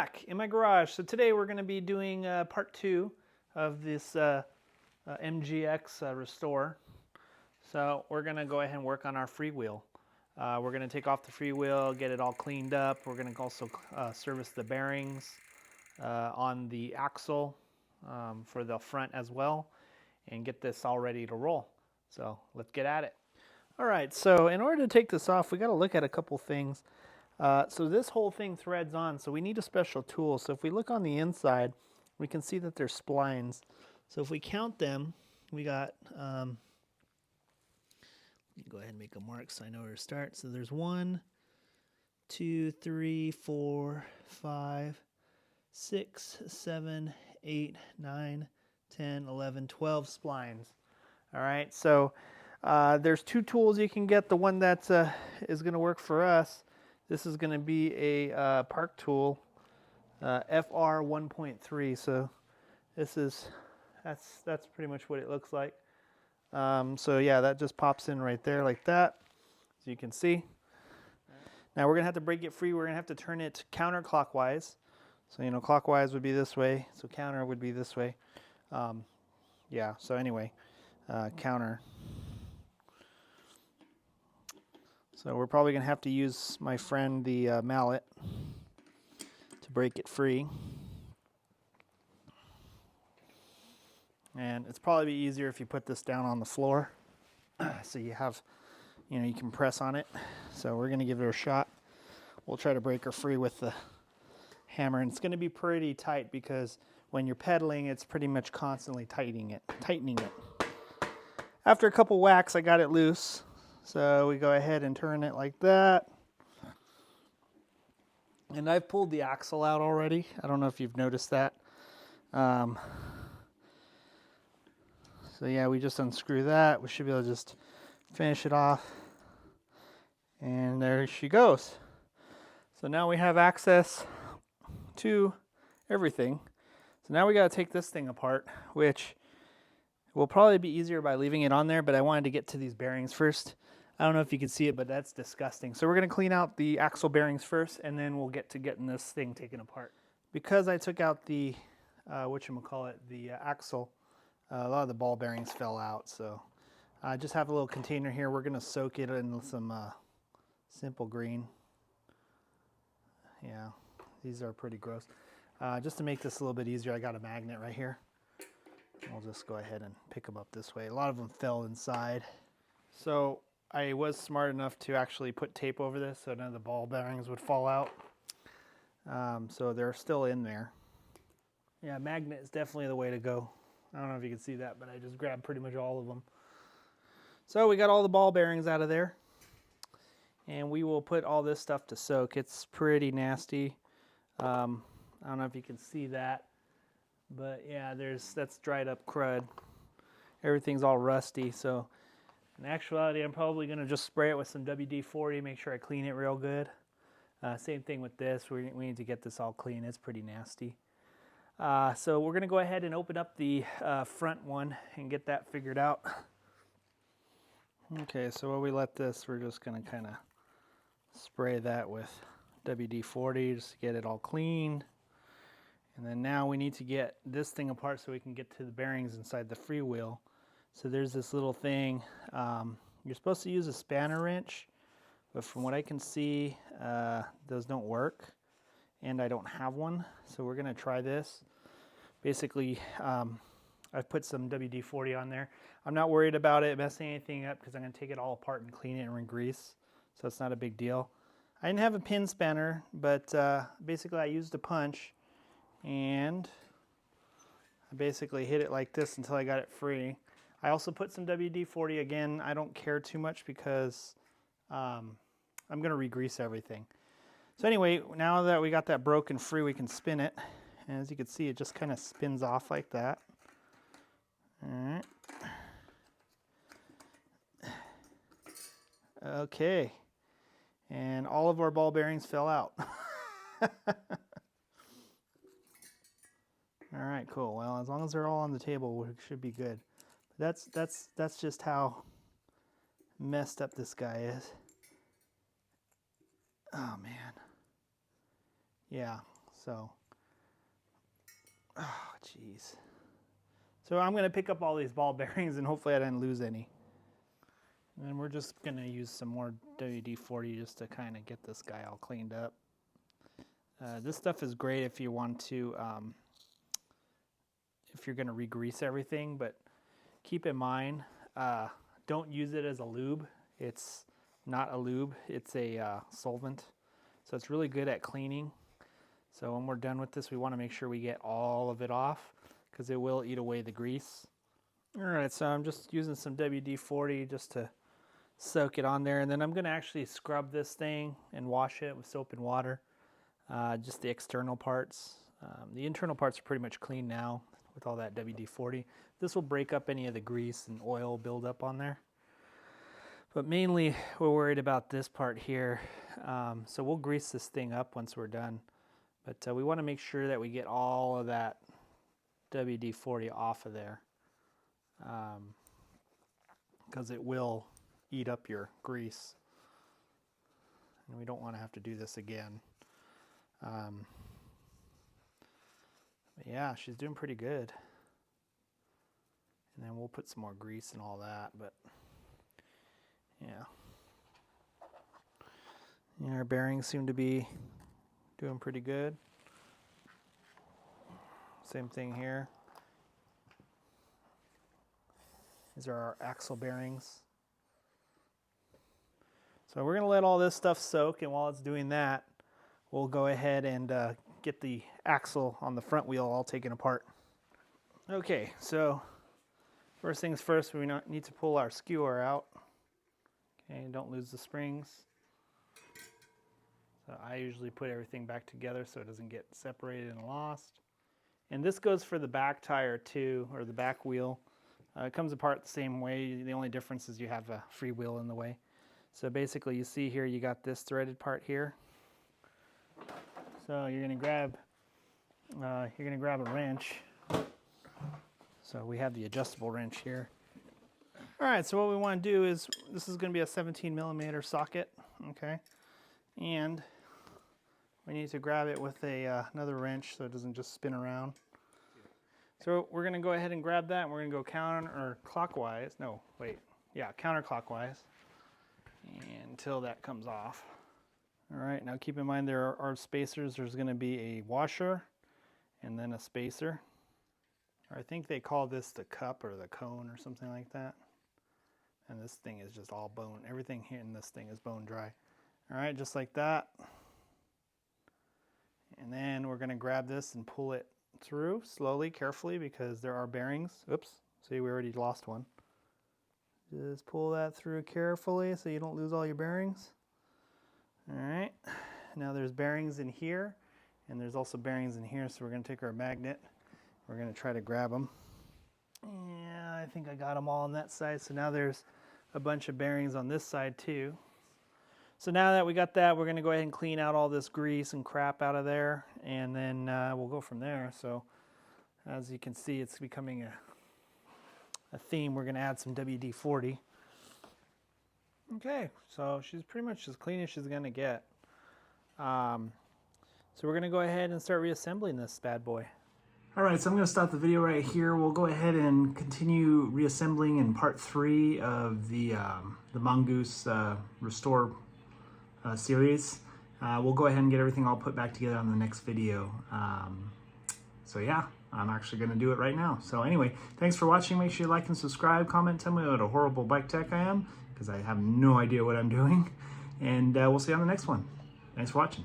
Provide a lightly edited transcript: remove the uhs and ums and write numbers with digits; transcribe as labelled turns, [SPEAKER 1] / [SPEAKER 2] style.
[SPEAKER 1] back in my garage. So today we're going to be doing part 2 of this MGX restore. So we're going to go ahead and work on our freewheel. We're going to take off the freewheel, get it all cleaned up. We're going to also service the bearings on the axle for the front as well, and get this all ready to roll. So let's get at it. All right, so in order to take this off, we got to look at a couple things. So this whole thing threads on, so we need a special tool. So if we look on the inside, we can see that there's splines. So if we count them, we got, go ahead and make a mark so I know where to start. So there's 1, 2, 3, 4, 5, 6, 7, 8, 9, 10, 11, 12 splines. All right, so there's 2 tools you can get. The one that is going to work for us, this is going to be a park tool, FR 1.3. So this is that's pretty much what it looks like. So yeah, that just pops in right there like that, as you can see. Now we're gonna have to break it free. We're gonna have to turn it counterclockwise. So you know, clockwise would be this way. So counter would be this way. Yeah. So anyway, counter. So we're probably going to have to use my friend the mallet to break it free. And it's probably easier if you put this down on the floor. So you have, you know, you can press on it. So we're going to give it a shot. We'll try to break her free with the hammer. And it's going to be pretty tight because when you're pedaling, it's pretty much constantly tightening it. After a couple whacks, I got it loose. So we go ahead and turn it like that. And I've pulled the axle out already. I don't know if you've noticed that. So yeah, we just unscrew that. We should be able to just finish it off. And there she goes. So now we have access to everything. So now we got to take this thing apart, which will probably be easier by leaving it on there, but I wanted to get to these bearings first. I don't know if you can see it, but that's disgusting. So we're going to clean out the axle bearings first, and then we'll get to getting this thing taken apart. Because I took out the, the axle, a lot of the ball bearings fell out. So I just have a little container here. We're going to soak it in some simple green. Yeah, these are pretty gross. Just to make this a little bit easier, I got a magnet right here. We'll just go ahead and pick them up this way. A lot of them fell inside. So I was smart enough to actually put tape over this so none of the ball bearings would fall out. So they're still in there. Yeah, magnet is definitely the way to go. I don't know if you can see that, but I just grabbed pretty much all of them. So we got all the ball bearings out of there. And we will put all this stuff to soak. It's pretty nasty. I don't know if you can see that. But yeah, that's dried up crud. Everything's all rusty, so in actuality, I'm probably going to just spray it with some WD-40, make sure I clean it real good. Same thing with this. We need to get this all clean. It's pretty nasty. So we're going to go ahead and open up the front one and get that figured out. Okay, so while we let this, we're just going to kind of spray that with WD-40 just to get it all clean. And then now we need to get this thing apart so we can get to the bearings inside the freewheel. So there's this little thing. You're supposed to use a spanner wrench, but from what I can see, those don't work, and I don't have one. So we're going to try this. Basically, I've put some WD-40 on there. I'm not worried about it messing anything up because I'm going to take it all apart and clean it and re-grease, so it's not a big deal. I didn't have a pin spanner, but basically I used a punch, and I basically hit it like this until I got it free. I also put some WD-40. Again, I don't care too much because I'm going to re-grease everything. So anyway, now that we got that broken free, we can spin it. And as you can see, it just kind of spins off like that. All right. Okay. And all of our ball bearings fell out. All right, cool. Well, as long as they're all on the table, we should be good. That's just how messed up this guy is. Oh man. Yeah. So, oh, jeez. So I'm going to pick up all these ball bearings and hopefully I didn't lose any. And we're just going to use some more WD-40 just to kind of get this guy all cleaned up. This stuff is great if you want to, if you're going to re-grease everything, but keep in mind, don't use it as a lube. It's not a lube, it's a solvent. So it's really good at cleaning. So when we're done with this, we want to make sure we get all of it off because it will eat away the grease. All right, so I'm just using some WD-40 just to soak it on there, and then I'm going to actually scrub this thing and wash it with soap and water, just the external parts. The internal parts are pretty much clean now with all that WD-40. This will break up any of the grease and oil buildup on there. But mainly we're worried about this part here. So we'll grease this thing up once we're done. But we want to make sure that we get all of that WD-40 off of there. Because it will eat up your grease. And we don't want to have to do this again. But yeah, she's doing pretty good. And then we'll put some more grease and all that, but yeah. Our bearings seem to be doing pretty good. Same thing here. These are our axle bearings. So we're going to let all this stuff soak, and while it's doing that, we'll go ahead and get the axle on the front wheel all taken apart. Okay, so first things first, we need to pull our skewer out. Okay, don't lose the springs. So I usually put everything back together so it doesn't get separated and lost. And this goes for the back tire too, or the back wheel. It comes apart the same way. The only difference is you have a freewheel in the way. So basically you see here you got this threaded part here. So you're going to grab a wrench. So we have the adjustable wrench here. All right, so what we want to do is, this is going to be a 17mm socket, okay? And we need to grab it with another wrench so it doesn't just spin around. So we're going to go ahead and grab that, and we're going to go counterclockwise until that comes off. All right, now keep in mind there are spacers. There's going to be a washer and then a spacer. Or I think they call this the cup or the cone or something like that. And this thing is just all bone. Everything here in this thing is bone dry. All right, just like that. And then we're going to grab this and pull it through slowly, carefully, because there are bearings. Oops, see, we already lost one. Just pull that through carefully so you don't lose all your bearings. All right, now there's bearings in here, and there's also bearings in here, so we're going to take our magnet. We're going to try to grab them. Yeah, I think I got them all on that side, so now there's a bunch of bearings on this side too. So now that we got that, we're going to go ahead and clean out all this grease and crap out of there, and then we'll go from there. So as you can see, it's becoming a theme. We're going to add some WD-40. Okay, so she's pretty much as clean as she's going to get. So we're going to go ahead and start reassembling this bad boy. All right, so I'm going to stop the video right here. We'll go ahead and continue reassembling in part 3 of the Mongoose Restore series. We'll go ahead and get everything all put back together on the next video. So yeah, I'm actually going to do it right now. So anyway, thanks for watching. Make sure you like and subscribe, comment, tell me what a horrible bike tech I am, because I have no idea what I'm doing. And we'll see you on the next one. Thanks for watching.